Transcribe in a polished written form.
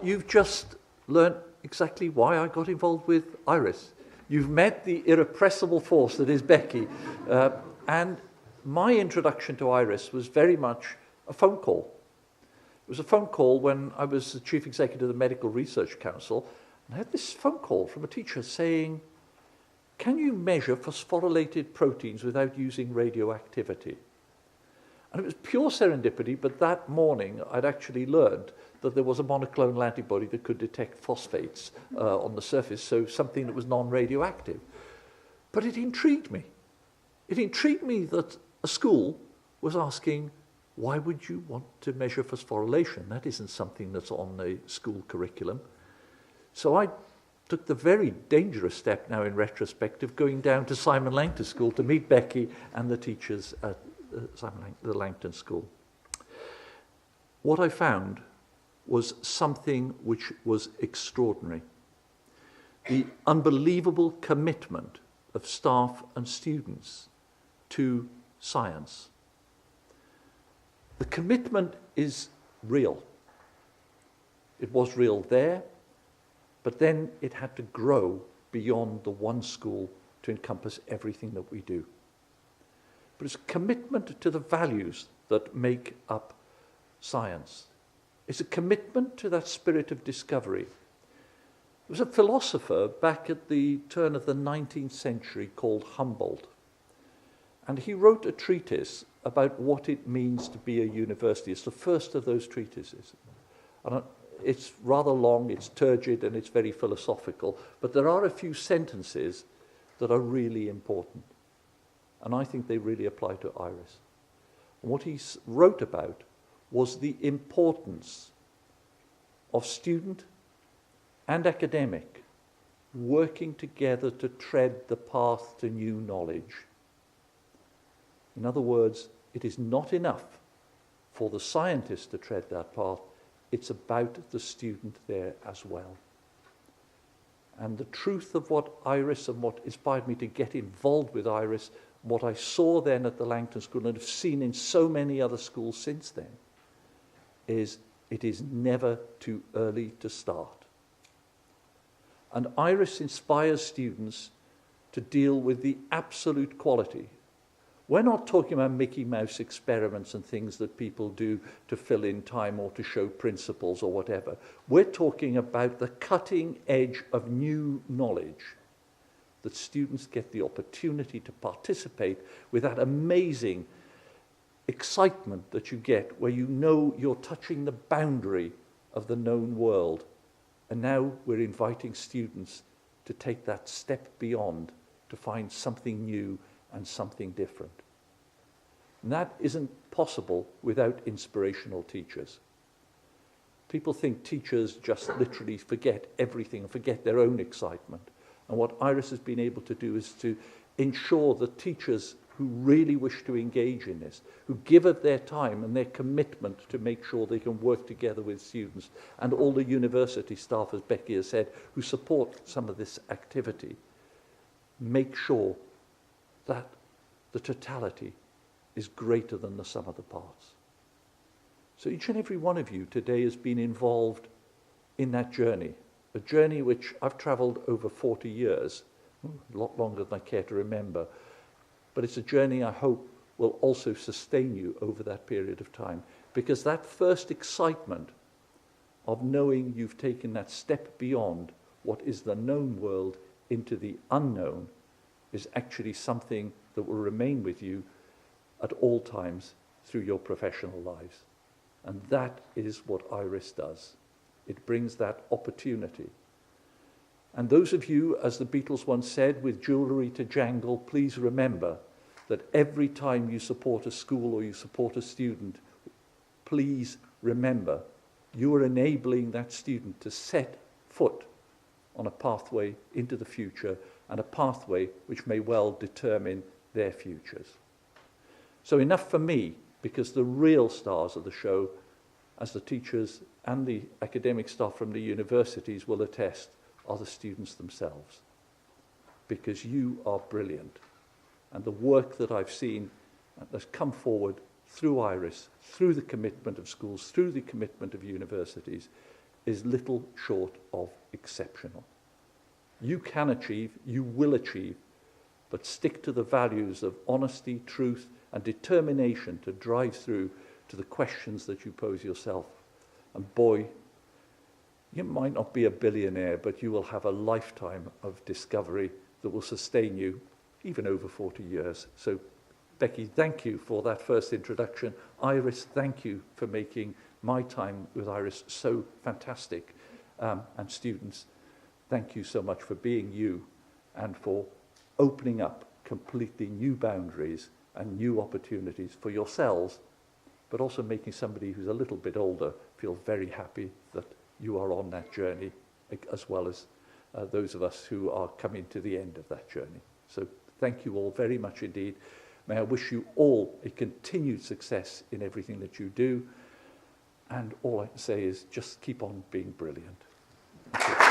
You've just learnt exactly why I got involved with IRIS. You've met the irrepressible force that is Becky. And my introduction to IRIS was very much a phone call. It was a phone call when I was the Chief Executive of the Medical Research Council, and I had this phone call from a teacher saying, can you measure phosphorylated proteins without using radioactivity? And it was pure serendipity, but that morning I'd actually learned that there was a monoclonal antibody that could detect phosphates on the surface, so something that was non-radioactive. But it intrigued me. It intrigued me that a school was asking, why would you want to measure phosphorylation? That isn't something that's on the school curriculum. So I took the very dangerous step now in retrospect of going down to Simon Langton School to meet Becky and the teachers at the Langton School. What I found was something which was extraordinary. The unbelievable commitment of staff and students to science. The commitment is real. It was real there, but then it had to grow beyond the one school to encompass everything that we do. But it's a commitment to the values that make up science. It's a commitment to that spirit of discovery. There was a philosopher back at the turn of the 19th century called Humboldt, and he wrote a treatise about what it means to be a university. It's the first of those treatises. And it's rather long, it's turgid, and it's very philosophical, but there are a few sentences that are really important. And I think they really apply to IRIS. And what he wrote about was the importance of student and academic working together to tread the path to new knowledge. In other words, it is not enough for the scientist to tread that path, it's about the student there as well. And the truth of what IRIS and what inspired me to get involved with IRIS, what I saw then at the Langton School and have seen in so many other schools since then, is it is never too early to start. And IRIS inspires students to deal with the absolute quality. We're not talking about Mickey Mouse experiments and things that people do to fill in time or to show principles or whatever. We're talking about the cutting edge of new knowledge, that students get the opportunity to participate with that amazing excitement that you get where you know you're touching the boundary of the known world. And now we're inviting students to take that step beyond, to find something new and something different. And that isn't possible without inspirational teachers. People think teachers just literally forget everything and forget their own excitement. And what IRIS has been able to do is to ensure that teachers who really wish to engage in this, who give of their time and their commitment to make sure they can work together with students, and all the university staff, as Becky has said, who support some of this activity, make sure that the totality is greater than the sum of the parts. So each and every one of you today has been involved in that journey, a journey which I've travelled over 40 years, a lot longer than I care to remember, but it's a journey I hope will also sustain you over that period of time, because that first excitement of knowing you've taken that step beyond what is the known world into the unknown is actually something that will remain with you at all times through your professional lives. And that is what IRIS does. It brings that opportunity. And those of you, as the Beatles once said, with jewellery to jangle, please remember that every time you support a school or you support a student, please remember you are enabling that student to set foot on a pathway into the future, and a pathway which may well determine their futures. So enough for me, because the real stars of the show, as the teachers and the academic staff from the universities will attest, are the students themselves. Because you are brilliant. And the work that I've seen that's come forward through IRIS, through the commitment of schools, through the commitment of universities, is little short of exceptional. You can achieve, you will achieve, but stick to the values of honesty, truth, and determination to drive through to the questions that you pose yourself. And boy, you might not be a billionaire, but you will have a lifetime of discovery that will sustain you even over 40 years. So, Becky, thank you for that first introduction. Iris, thank you for making my time with Iris so fantastic. And students, thank you so much for being you and for opening up completely new boundaries and new opportunities for yourselves, but also making somebody who's a little bit older feel very happy that you are on that journey, as well as those of us who are coming to the end of that journey. So thank you all very much indeed. May I wish you all a continued success in everything that you do. And all I can say is just keep on being brilliant. Thank you.